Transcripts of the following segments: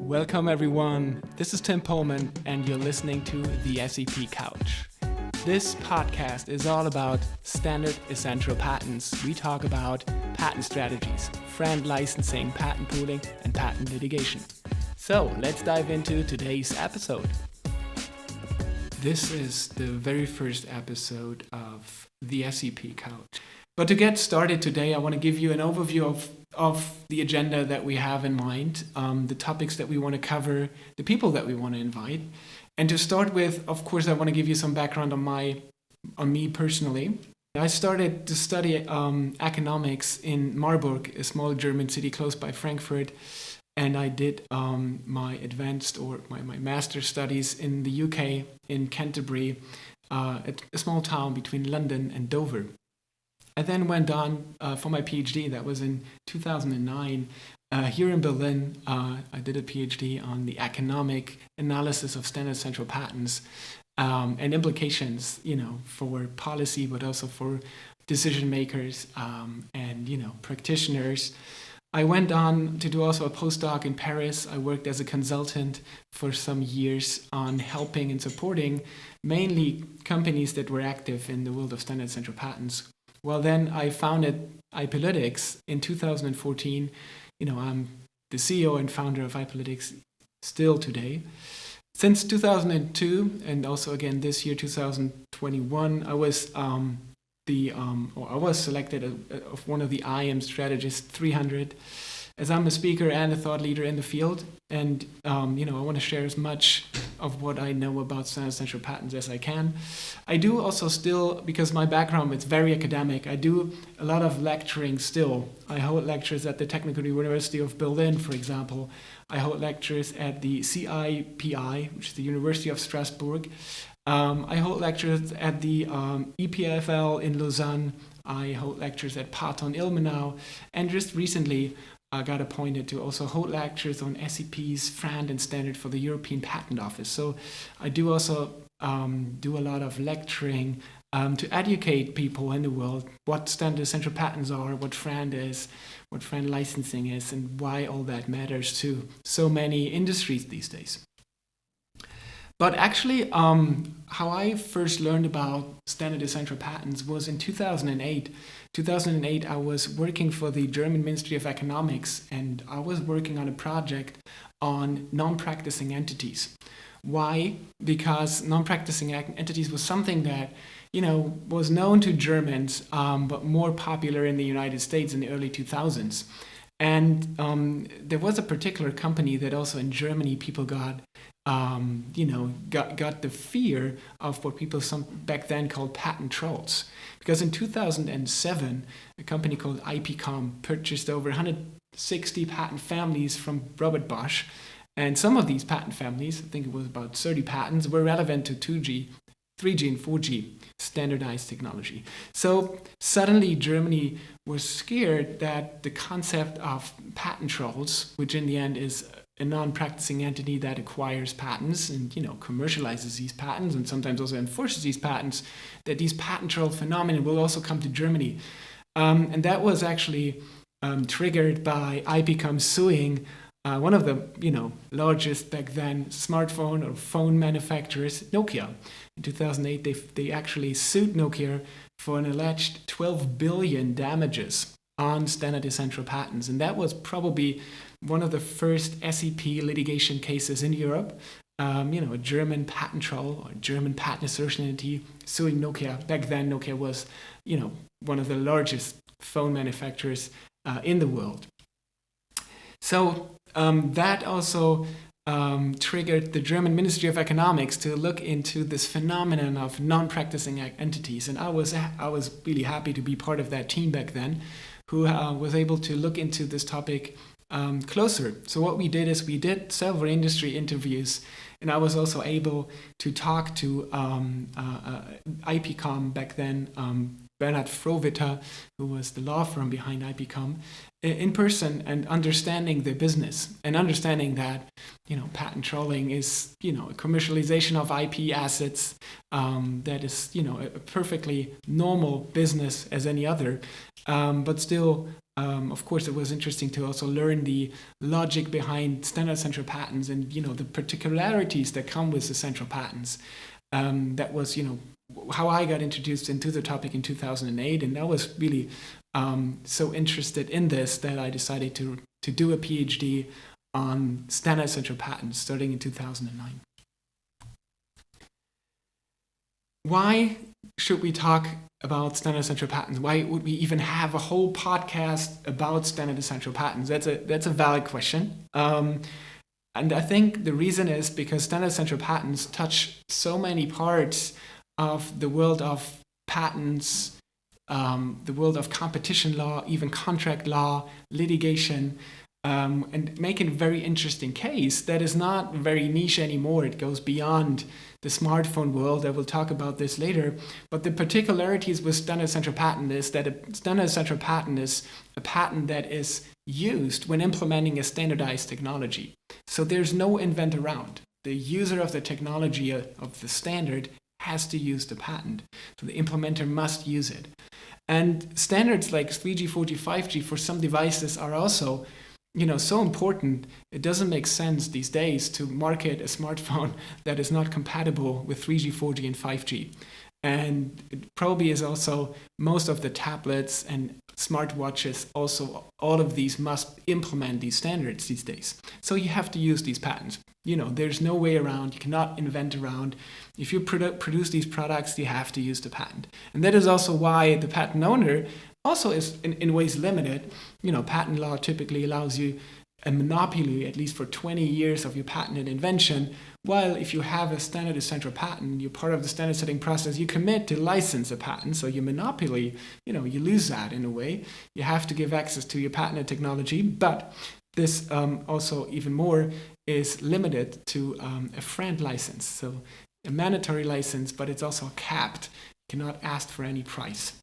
Welcome everyone, this is Tim Pohlmann and you're listening to the SEP Couch. This podcast is all about standard essential patents. We talk about patent strategies, FRAND licensing, patent pooling, and patent litigation. So let's dive into today's episode. This is the very first episode of the SEP Couch. But to get started today, I want to give you an overview of the agenda that we have in mind, the topics that we want to cover, the people that we want to invite. And to start with, of course, I want to give you some background on me personally. I started to study economics in Marburg, a small German city close by Frankfurt. And I did my advanced or my master's studies in the UK, in Canterbury, a small town between London and Dover. I then went on for my PhD. That was in 2009. Here in Berlin, I did a PhD on the economic analysis of standard essential patents and implications, for policy, but also for decision makers and, practitioners. I went on to do also a postdoc in Paris. I worked as a consultant for some years on helping and supporting mainly companies that were active in the world of standard essential patents. Well, then I founded IPlytics in 2014. I'm the CEO and founder of IPlytics still today. Since 2002, and also again this year, 2021, I was I was selected of one of the IM Strategist 300, as I'm a speaker and a thought leader in the field. And I want to share as much of what I know about standard essential patents as I can. I do also still, because my background is very academic, I do a lot of lecturing still. I hold lectures at the Technical University of Berlin, for example. I hold lectures at the CIPI, which is the University of Strasbourg. I hold lectures at the EPFL in Lausanne. I hold lectures at Paton Ilmenau. And just recently, I got appointed to also hold lectures on SEPs, FRAND, and standard for the European Patent Office. So I do also do a lot of lecturing to educate people in the world what standard essential patents are, what FRAND is, what FRAND licensing is, and why all that matters to so many industries these days. But actually, how I first learned about standard essential patents was in 2008. 2008, I was working for the German Ministry of Economics, and I was working on a project on non-practicing entities. Why? Because non-practicing entities was something that, was known to Germans, but more popular in the United States in the early 2000s. And there was a particular company that also in Germany people got the fear of what people back then called patent trolls. Because in 2007, a company called IPcom purchased over 160 patent families from Robert Bosch. And some of these patent families, I think it was about 30 patents, were relevant to 2G, 3G, and 4G standardized technology. So suddenly Germany was scared that the concept of patent trolls, which in the end is a non-practicing entity that acquires patents and commercializes these patents and sometimes also enforces these patents, that these patent troll phenomena will also come to Germany. And that was actually triggered by IPcom suing one of the largest back then smartphone or phone manufacturers, Nokia. In 2008, they actually sued Nokia for an alleged 12 billion damages on standard essential patents. And that was probably one of the first SEP litigation cases in Europe. A German patent troll or German patent assertion entity suing Nokia. Back then, Nokia was, one of the largest phone manufacturers in the world. So that also triggered the German Ministry of Economics to look into this phenomenon of non-practicing entities. And I was really happy to be part of that team back then, who was able to look into this topic closer. So what we did is we did several industry interviews, and I was also able to talk to IPcom back then Bernhard Frohwitter, who was the law firm behind IPCom, in person, and understanding the business and understanding that, patent trolling is, a commercialization of IP assets that is, a perfectly normal business as any other. But still, of course, it was interesting to also learn the logic behind standard essential patents and, the particularities that come with essential patents. That was, how I got introduced into the topic in 2008. And I was really so interested in this that I decided to do a PhD on standard essential patents starting in 2009. Why should we talk about standard essential patents? Why would we even have a whole podcast about standard essential patents? That's a valid question. And I think the reason is because standard essential patents touch so many parts of the world of patents, the world of competition law, even contract law, litigation, and make a very interesting case that is not very niche anymore. It goes beyond the smartphone world. I will talk about this later. But the particularities with standard essential patent is that a standard essential patent is a patent that is used when implementing a standardized technology. So there's no invent around. The user of the technology of the standard has to use the patent. So the implementer must use it. And standards like 3G, 4G, 5G for some devices are also so important. It doesn't make sense these days to market a smartphone that is not compatible with 3G, 4G, and 5G. And it probably is also most of the tablets and smartwatches, also all of these must implement these standards these days. So you have to use these patents. There's no way around. You cannot invent around. If you produce these products, you have to use the patent. And that is also why the patent owner also is in ways limited. Patent law typically allows you a monopoly, at least for 20 years of your patented invention, while if you have a standard essential patent, you're part of the standard setting process, you commit to license a patent, so your monopoly, you lose that in a way. You have to give access to your patented technology, but this also even more is limited to a FRAND license, so a mandatory license, but it's also capped. You cannot ask for any price.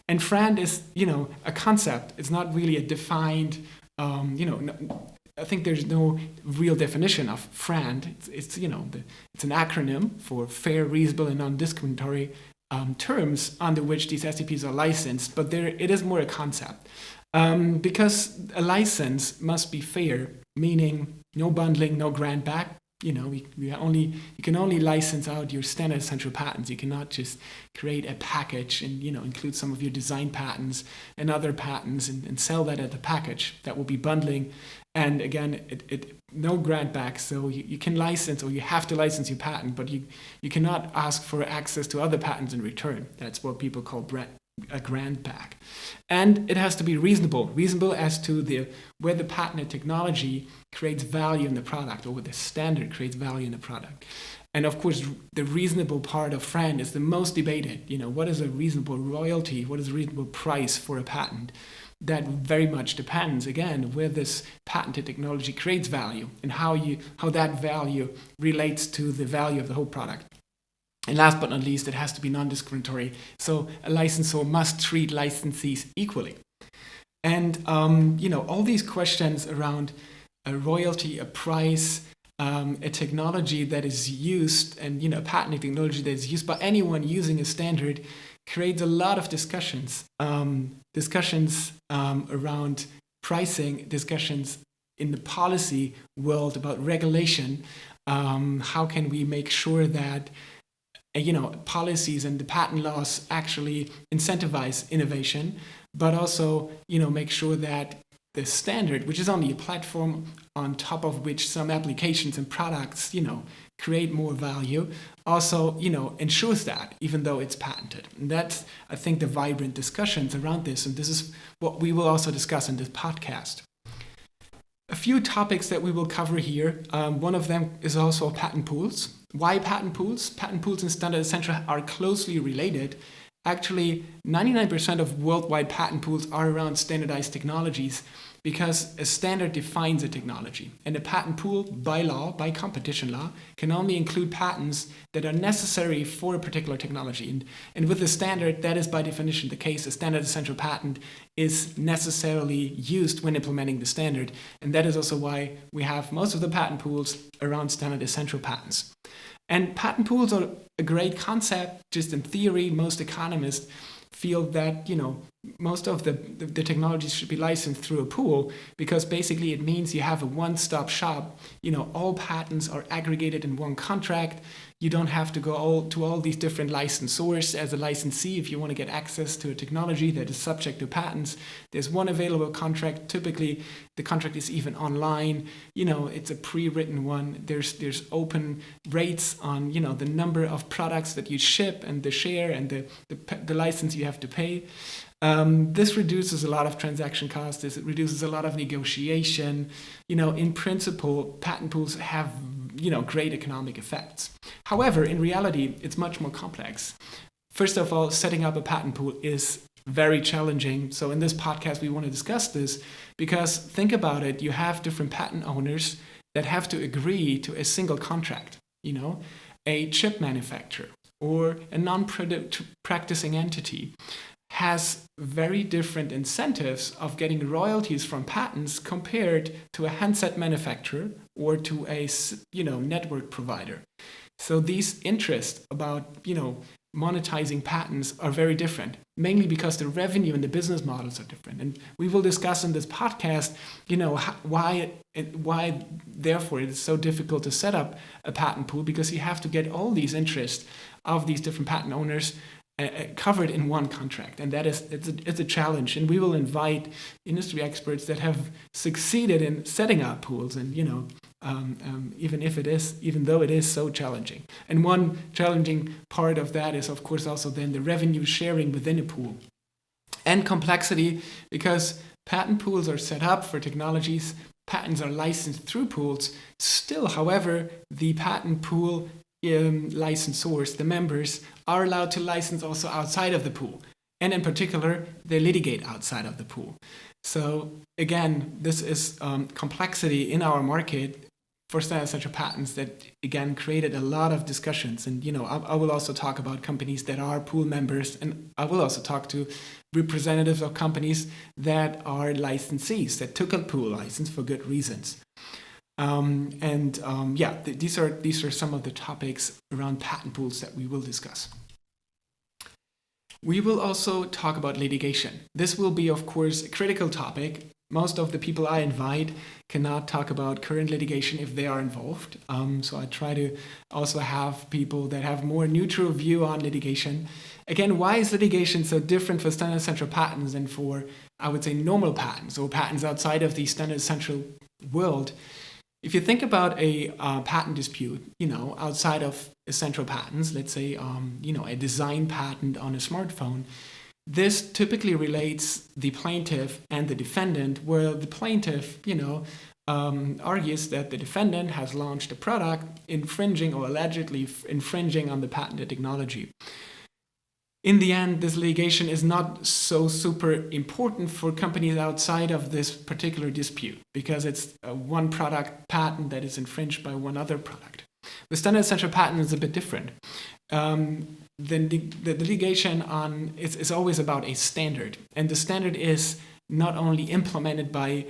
And FRAND is, a concept. It's not really a defined, I think there's no real definition of FRAND. It's an acronym for fair, reasonable, and non-discriminatory terms under which these SEPs are licensed, but it is more a concept. Because a license must be fair, meaning no bundling, no grant back. You can only license out your standard essential patents. You cannot just create a package and include some of your design patents and other patents and sell that as a package. That will be bundling. And again, it no grant back. So you can license, or you have to license your patent, but you cannot ask for access to other patents in return. That's what people call a grant back. And it has to be reasonable as to where the patented technology creates value in the product, or where the standard creates value in the product. And of course, the reasonable part of FRAND is the most debated. What is a reasonable royalty? What is a reasonable price for a patent? That very much depends, again, where this patented technology creates value and how that value relates to the value of the whole product. And last but not least, it has to be non-discriminatory. So a licensor must treat licensees equally. And, all these questions around a royalty, a price, a technology that is used, and, a patented technology that is used by anyone using a standard creates a lot of discussions. Discussions around pricing, discussions in the policy world about regulation. How can we make sure that policies and the patent laws actually incentivize innovation, but also, make sure that the standard, which is only a platform on top of which some applications and products, create more value, also, ensures that, even though it's patented. And that's, I think, the vibrant discussions around this. And this is what we will also discuss in this podcast. A few topics that we will cover here. One of them is also patent pools. Why patent pools? Patent pools and standard essential are closely related. Actually, 99% of worldwide patent pools are around standardized technologies. because a standard defines a technology. And a patent pool, by law, by competition law, can only include patents that are necessary for a particular technology. And with the standard, that is by definition the case. A standard essential patent is necessarily used when implementing the standard. And that is also why we have most of the patent pools around standard essential patents. And patent pools are a great concept. Just in theory, most economists feel that, most of the technologies should be licensed through a pool, because basically it means you have a one-stop shop. All patents are aggregated in one contract. You don't have to go to all these different licensors as a licensee if you want to get access to a technology that is subject to patents. There's one available contract. Typically, the contract is even online. It's a pre-written one. There's open rates on, the number of products that you ship and the share and the license you have to pay. This reduces a lot of transaction costs. It reduces a lot of negotiation. In principle, patent pools have, great economic effects. However, in reality, it's much more complex. First of all, setting up a patent pool is very challenging. So in this podcast, we want to discuss this because think about it. You have different patent owners that have to agree to a single contract. A chip manufacturer or a non-practicing entity has very different incentives of getting royalties from patents compared to a handset manufacturer or to a network provider. So these interests about monetizing patents are very different, mainly because the revenue and the business models are different. And we will discuss in this podcast, why therefore it is so difficult to set up a patent pool, because you have to get all these interests of these different patent owners covered in one contract, and it's a challenge. And we will invite industry experts that have succeeded in setting up pools, and even though it is so challenging. And one challenging part of that is, of course, also then the revenue sharing within a pool and complexity, because patent pools are set up for technologies. Patents are licensed through pools. Still, however, the patent pool licensors, the members, are allowed to license also outside of the pool. And in particular, they litigate outside of the pool. So again, this is complexity in our market for standard essential patents that, again, created a lot of discussions. And, I will also talk about companies that are pool members, and I will also talk to representatives of companies that are licensees that took a pool license for good reasons. These are some of the topics around patent pools that we will discuss. We will also talk about litigation. This will be, of course, a critical topic. Most of the people I invite cannot talk about current litigation if they are involved. So I try to also have people that have more neutral view on litigation. Again, why is litigation so different for standard essential patents than for, I would say, normal patents or patents outside of the standard essential world? If you think about a patent dispute, outside of essential patents, let's say, a design patent on a smartphone, this typically relates the plaintiff and the defendant, where the plaintiff, argues that the defendant has launched a product infringing or allegedly infringing on the patented technology. In the end, this litigation is not so super important for companies outside of this particular dispute, because it's one product patent that is infringed by one other product. The standard essential patent is a bit different. The litigation is always about a standard, and the standard is not only implemented by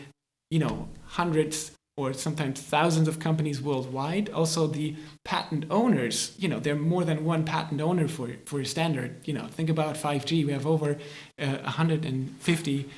hundreds or sometimes thousands of companies worldwide. Also, the patent owners, there are more than one patent owner for a standard. Think about 5G. We have over 150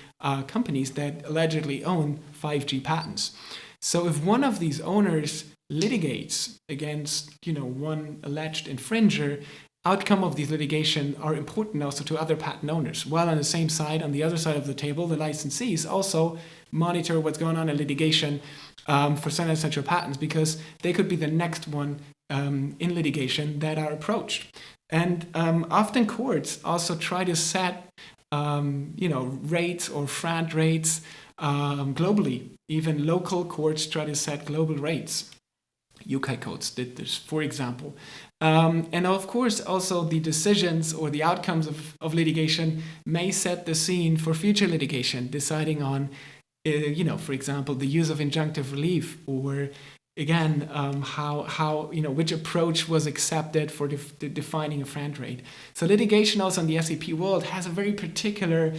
companies that allegedly own 5G patents. So if one of these owners litigates against, one alleged infringer, outcome of these litigation are important also to other patent owners. While on the same side, on the other side of the table, the licensees also monitor what's going on in litigation for standard essential patents, because they could be the next one in litigation that are approached. And often courts also try to set rates or FRAND rates globally. Even local courts try to set global rates. UK courts did this, for example. And of course, also the decisions or the outcomes of litigation may set the scene for future litigation, deciding on for example, the use of injunctive relief, or again, how which approach was accepted for defining a FRAND rate. So litigation also in the SEP world has a very particular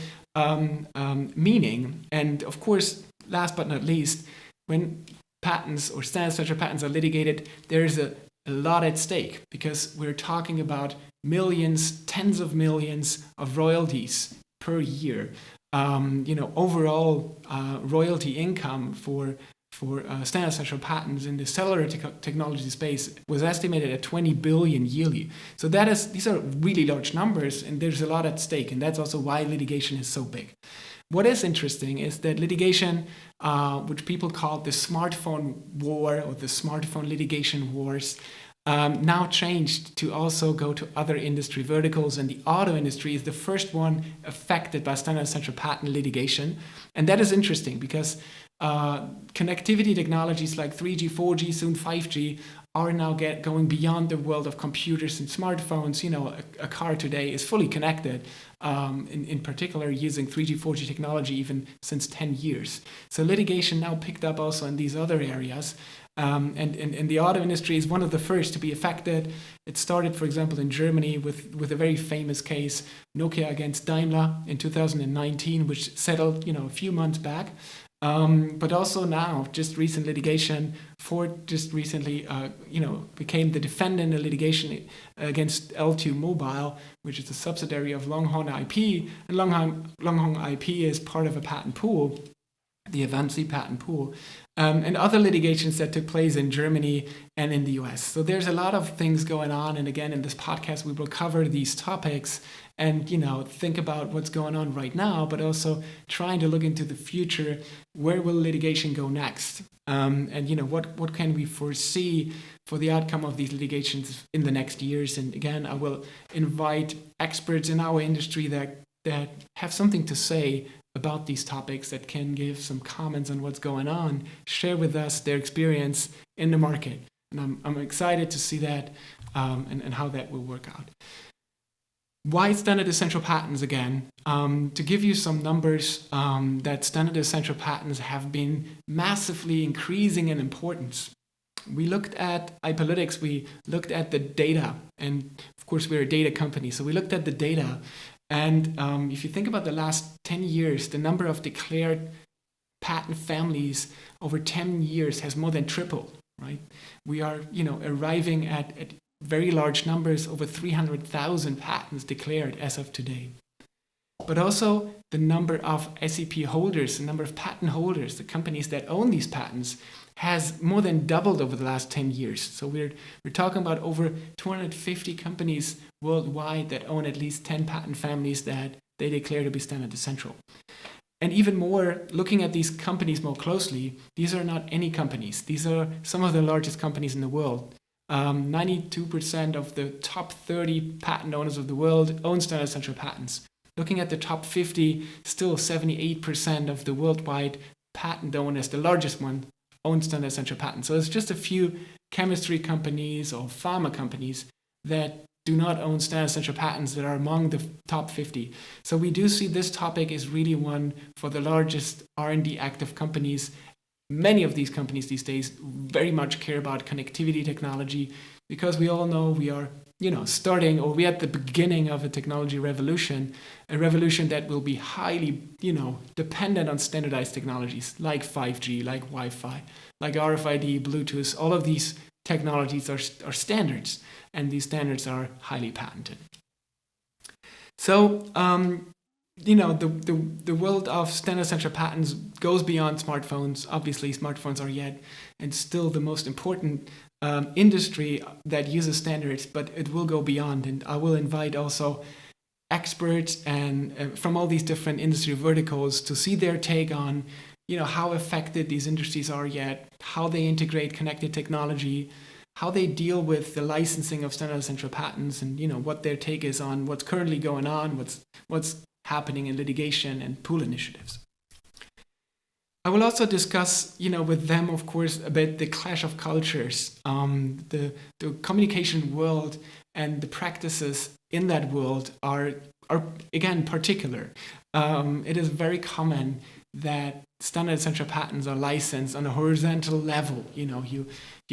meaning. And of course, last but not least, when patents or standard essential patents are litigated, there's a lot at stake, because we're talking about millions, tens of millions of royalties per year. Overall royalty income for standard essential patents in the cellular technology space was estimated at 20 billion yearly. So these are really large numbers, and there's a lot at stake, and that's also why litigation is so big. What is interesting is that litigation, which people call the smartphone war or the smartphone litigation wars, now changed to also go to other industry verticals, and the auto industry is the first one affected by standard essential patent litigation. And that is interesting because connectivity technologies like 3G, 4G, soon 5G are now going beyond the world of computers and smartphones. A car today is fully connected, in particular using 3G, 4G technology even since 10 years. So litigation now picked up also in these other areas. And the auto industry is one of the first to be affected. It started, for example, in Germany with a very famous case, Nokia against Daimler in 2019, which settled, a few months back. But also now, just recent litigation, Ford just recently, became the defendant in litigation against L2 Mobile, which is a subsidiary of Longhorn IP. And Longhorn IP is part of a patent pool, the Avanci patent pool, and other litigations that took place in Germany and in the US. So there's a lot of things going on. And again, in this podcast, we will cover these topics and, think about what's going on right now, but also trying to look into the future. Where will litigation go next? And, what can we foresee for the outcome of these litigations in the next years? And again, I will invite experts in our industry that have something to say about these topics, that can give some comments on what's going on, share with us their experience in the market. And I'm excited to see that and how that will work out. Why standard essential patents again? To give you some numbers, that standard essential patents have been massively increasing in importance. We looked at IPlytics, we looked at the data, and of course we're a data company, so we looked at the data. And if you think about the last 10 years, the number of declared patent families over 10 years has more than tripled, right? We are, arriving at very large numbers, over 300,000 patents declared as of today. But also the number of SEP holders, the number of patent holders, the companies that own these patents, has more than doubled over the last 10 years. So we're talking about over 250 companies worldwide that own at least 10 patent families that they declare to be standard essential. And even more, looking at these companies more closely, these are not any companies. These are some of the largest companies in the world. 92% of the top 30 patent owners of the world own standard essential patents. Looking at the top 50, still 78% of the worldwide patent owners, the largest one, own standard essential patents. So it's just a few chemistry companies or pharma companies that do not own standard essential patents that are among the top 50. So we do see this topic is really one for the largest R&D active companies. Many of these companies these days very much care about connectivity technology, because we all know we are, starting, or we're at the beginning of a technology revolution, a revolution that will be highly, dependent on standardized technologies like 5G, like Wi-Fi, like RFID, Bluetooth. All of these technologies are standards, and these standards are highly patented. So, the world of standard essential patents goes beyond smartphones. Obviously, smartphones are yet and still the most important industry that uses standards, but it will go beyond. And I will invite also experts and from all these different industry verticals to see their take on, how affected these industries are yet, how they integrate connected technology, how they deal with the licensing of standard essential patents, and what their take is on what's currently going on, what's happening in litigation and pool initiatives. I will also discuss, with them, of course, a bit the clash of cultures, the communication world and the practices in that world are again particular. It is very common that standard essential patents are licensed on a horizontal level. You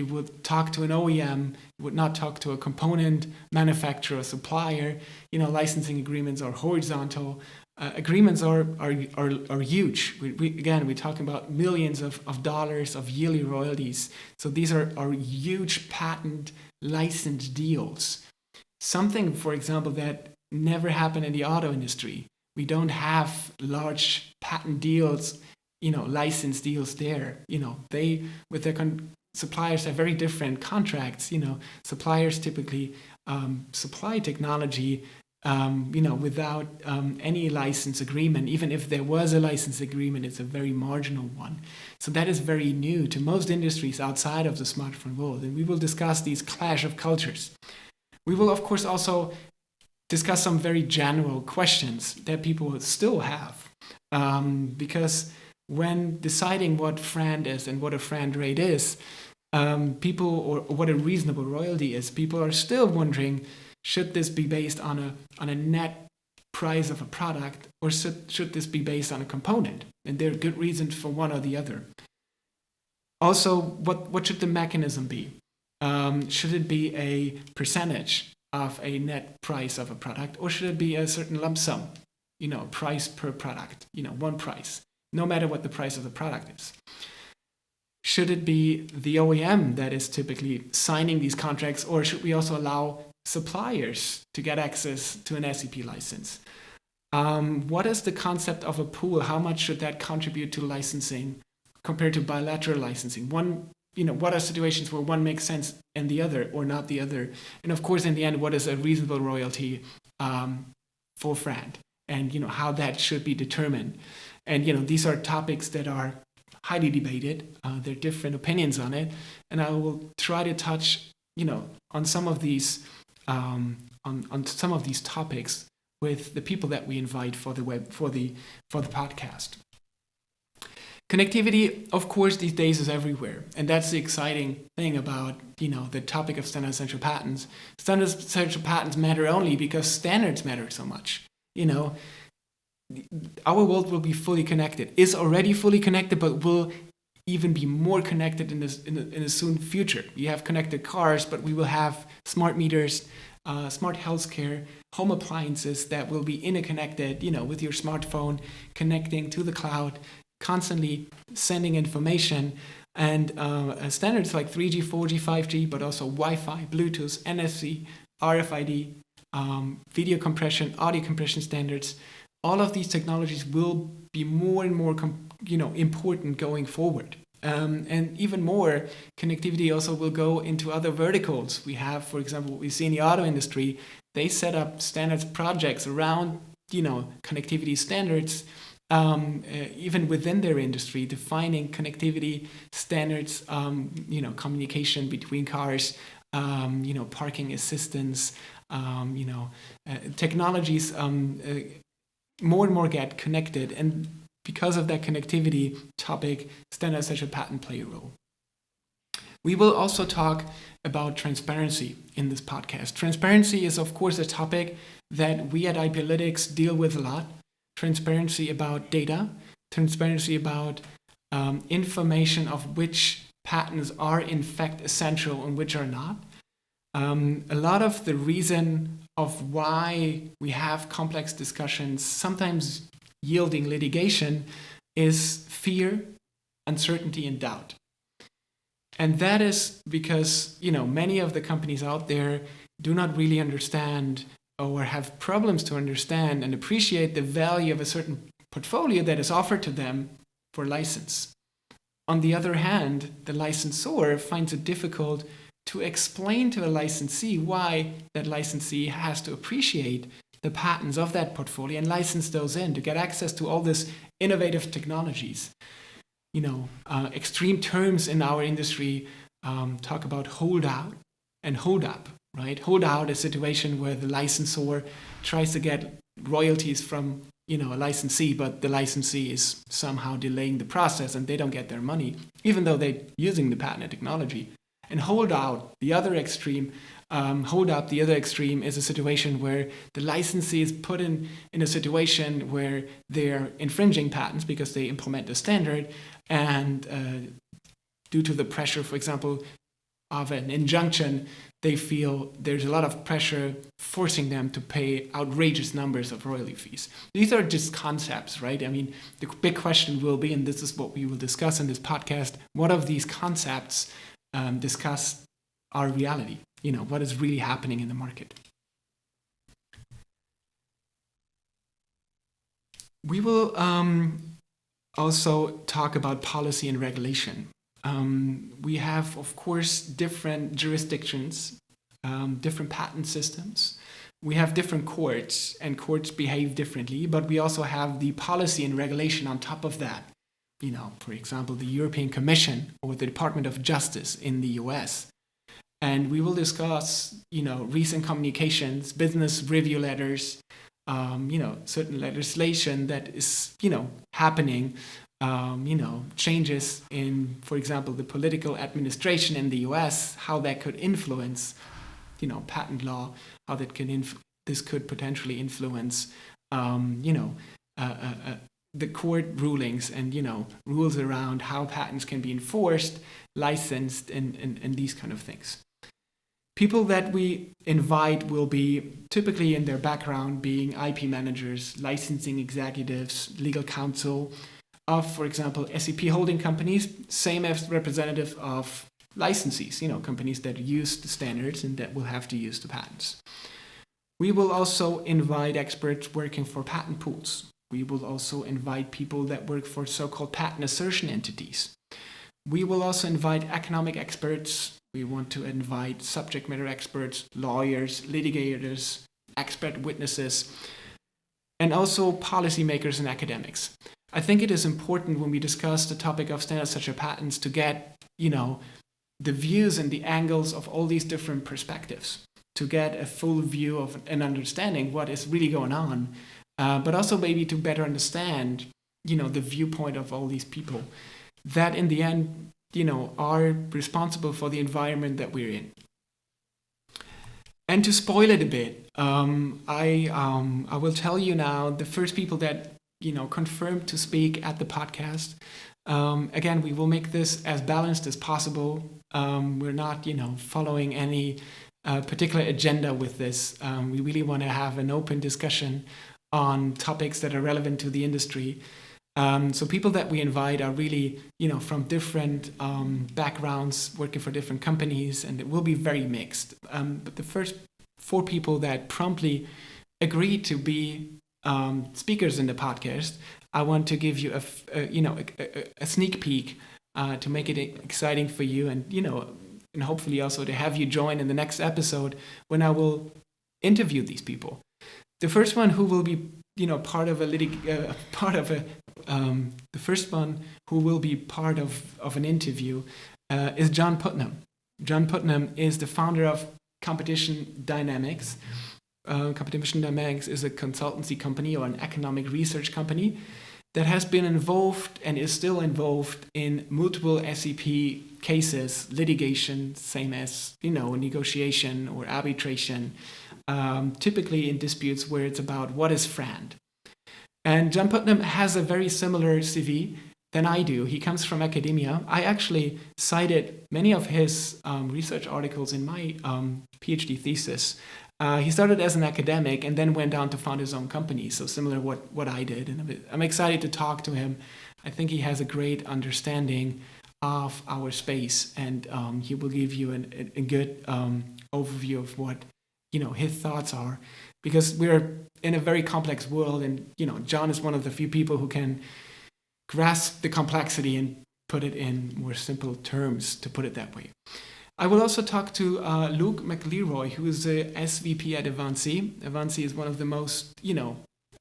would talk to an OEM, you would not talk to a component manufacturer or supplier. Licensing agreements are horizontal. Agreements are huge. We're talking about millions of dollars of yearly royalties. So these are huge patent license deals. Something, for example, that never happened in the auto industry. We don't have large patent deals, license deals there. They, with their suppliers, have very different contracts. Suppliers typically supply technology, without any license agreement. Even if there was a license agreement, it's a very marginal one. So that is very new to most industries outside of the smartphone world. And we will discuss these clash of cultures. We will, of course, also discuss some very general questions that people still have. Because when deciding what FRAND is and what a FRAND rate is, people, or what a reasonable royalty is, people are still wondering, should this be based on a net price of a product, or should this be based on a component? And there are good reasons for one or the other. Also, what should the mechanism be? Should it be a percentage of a net price of a product, or should it be a certain lump sum, price per product, one price, no matter what the price of the product is? Should it be the OEM that is typically signing these contracts, or should we also allow suppliers to get access to an SEP license? What is the concept of a pool? How much should that contribute to licensing compared to bilateral licensing? What are situations where one makes sense and the other, or not the other? And of course, in the end, what is a reasonable royalty for FRAND, and how that should be determined? And these are topics that are highly debated. There are different opinions on it, and I will try to touch on some of these on some of these topics with the people that we invite for the podcast. Connectivity, of course, these days is everywhere, and that's the exciting thing about the topic of standard essential patents. Standard essential patents matter only because standards matter so much. Our world will be fully connected, is already fully connected, but will even be more connected in the soon future. We have connected cars, but we will have smart meters, smart healthcare, home appliances that will be interconnected, with your smartphone, connecting to the cloud, constantly sending information. And standards like 3G, 4G, 5G, but also Wi-Fi, Bluetooth, NFC, RFID, video compression, audio compression standards, all of these technologies will be more and more important going forward. And even more, connectivity also will go into other verticals. We have, for example, what we see in the auto industry. They set up standards projects around, connectivity standards, even within their industry, defining connectivity standards, communication between cars, parking assistance, technologies more and more get connected, and because of that connectivity topic, standard essential patent play a role. We will also talk about transparency in this podcast. Transparency is, of course, a topic that we at IPlytics deal with a lot. Transparency about data, transparency about information of which patents are in fact essential and which are not. A lot of the reason of why we have complex discussions, sometimes yielding litigation, is fear, uncertainty, and doubt. And that is because, many of the companies out there do not really understand or have problems to understand and appreciate the value of a certain portfolio that is offered to them for license. On the other hand, the licensor finds it difficult to explain to a licensee why that licensee has to appreciate the patents of that portfolio and license those in to get access to all this innovative technologies. Extreme terms in our industry talk about hold out and hold up, right? Hold out is a situation where the licensor tries to get royalties from a licensee, but the licensee is somehow delaying the process and they don't get their money, even though they're using the patented technology. And hold out the other extreme. The other extreme is a situation where the licensee is put in a situation where they're infringing patents because they implement the standard, and due to the pressure, for example, of an injunction, they feel there's a lot of pressure forcing them to pay outrageous numbers of royalty fees. These are just concepts, right? I mean, the big question will be, and this is what we will discuss in this podcast, what of these concepts discuss our reality? What is really happening in the market? We will also talk about policy and regulation. We have, of course, different jurisdictions, different patent systems. We have different courts, and courts behave differently, but we also have the policy and regulation on top of that. For example, the European Commission or the Department of Justice in the US. And we will discuss, recent communications, business review letters, certain legislation that is, happening, changes in, for example, the political administration in the US, how that could influence, patent law, how that this could potentially influence, the court rulings and, rules around how patents can be enforced, licensed, and these kind of things. People that we invite will be typically in their background being IP managers, licensing executives, legal counsel of, for example, SEP holding companies, same as representative of licensees, companies that use the standards and that will have to use the patents. We will also invite experts working for patent pools. We will also invite people that work for so-called patent assertion entities. We will also invite economic experts. We want to invite subject matter experts, lawyers, litigators, expert witnesses, and also policymakers and academics. I think it is important when we discuss the topic of standard essential patents to get, the views and the angles of all these different perspectives, to get a full view of and understanding what is really going on, but also maybe to better understand, the viewpoint of all these people that in the end, are responsible for the environment that we're in. And to spoil it a bit, I will tell you now the first people that, confirmed to speak at the podcast. Again, we will make this as balanced as possible. We're not, following any particular agenda with this. We really want to have an open discussion on topics that are relevant to the industry. So people that we invite are really, from different backgrounds, working for different companies, and it will be very mixed. But the first 4 people that promptly agreed to be speakers in the podcast, I want to give you a sneak peek to make it exciting for you, and and hopefully also to have you join in the next episode when I will interview these people. The first one who will be part of an interview is John Putnam. John Putnam is the founder of Competition Dynamics. Competition Dynamics is a consultancy company or an economic research company that has been involved and is still involved in multiple SEP cases, litigation, same as, negotiation or arbitration, typically in disputes where it's about what is FRAND. And John Putnam has a very similar CV than I do. He comes from academia. I actually cited many of his research articles in my PhD thesis. He started as an academic and then went on to found his own company, so similar what I did. And I'm excited to talk to him. I think he has a great understanding of our space, and he will give you a good overview of what his thoughts are, because we're in a very complex world, and John is one of the few people who can grasp the complexity and put it in more simple terms, to put it that way. I will also talk to Luke McLeroy, who is the SVP at Avanci. Avanci is one of the most,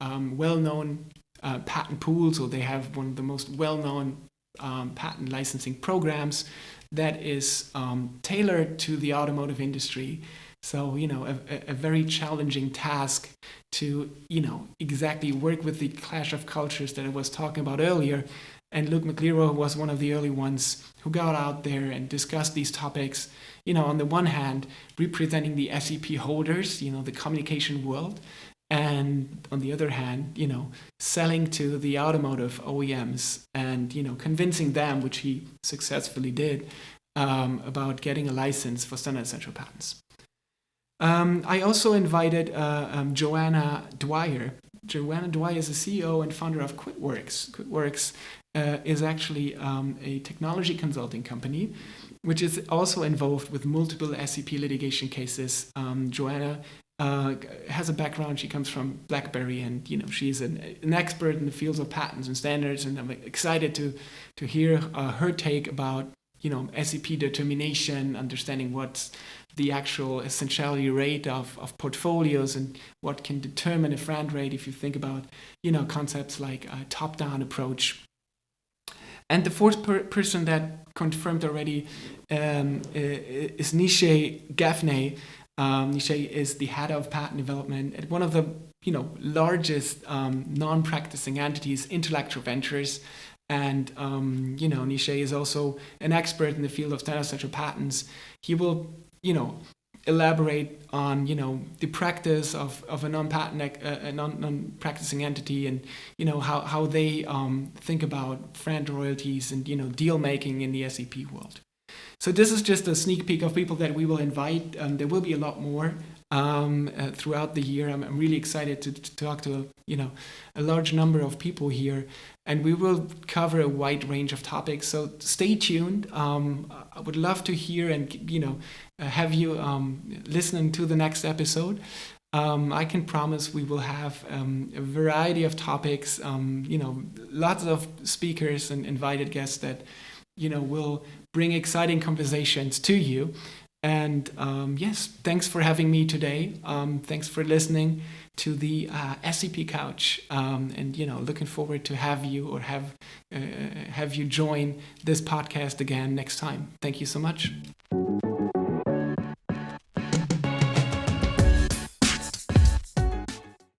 well-known patent pools, or they have one of the most well-known patent licensing programs that is tailored to the automotive industry. So, a very challenging task to, exactly work with the clash of cultures that I was talking about earlier, And Luke McLero was one of the early ones who got out there and discussed these topics, on the one hand, representing the SEP holders, the communication world, and on the other hand, selling to the automotive OEMs and, convincing them, which he successfully did, about getting a license for standard essential patents. I also invited Joanna Dwyer. Joanna Dwyer is the CEO and founder of QuitWorks. QuitWorks is actually a technology consulting company, which is also involved with multiple SEP litigation cases. Joanna has a background. She comes from BlackBerry, and she's an expert in the fields of patents and standards. And I'm excited to hear her take about SEP determination, understanding what's the actual essentiality rate of portfolios and what can determine a FRAND rate if you think about concepts like a top-down approach. And the fourth person that confirmed already is Nishay Gaffney. Nishay is the head of patent development at one of the largest non-practicing entities, Intellectual Ventures. And Nishay is also an expert in the field of standard essential patents. He will elaborate on the practice of a non-practicing entity, and how they think about FRAND royalties and deal making in the SEP world. So this is just a sneak peek of people that we will invite. There will be a lot more throughout the year. I'm really excited to talk to a large number of people here, and we will cover a wide range of topics. So stay tuned. I would love to hear and have you listen to the next episode. I can promise we will have a variety of topics. Lots of speakers and invited guests that will bring exciting conversations to you. And yes, thanks for having me today. Thanks for listening to the SEP Couch. And looking forward to have you or have you join this podcast again next time. Thank you so much.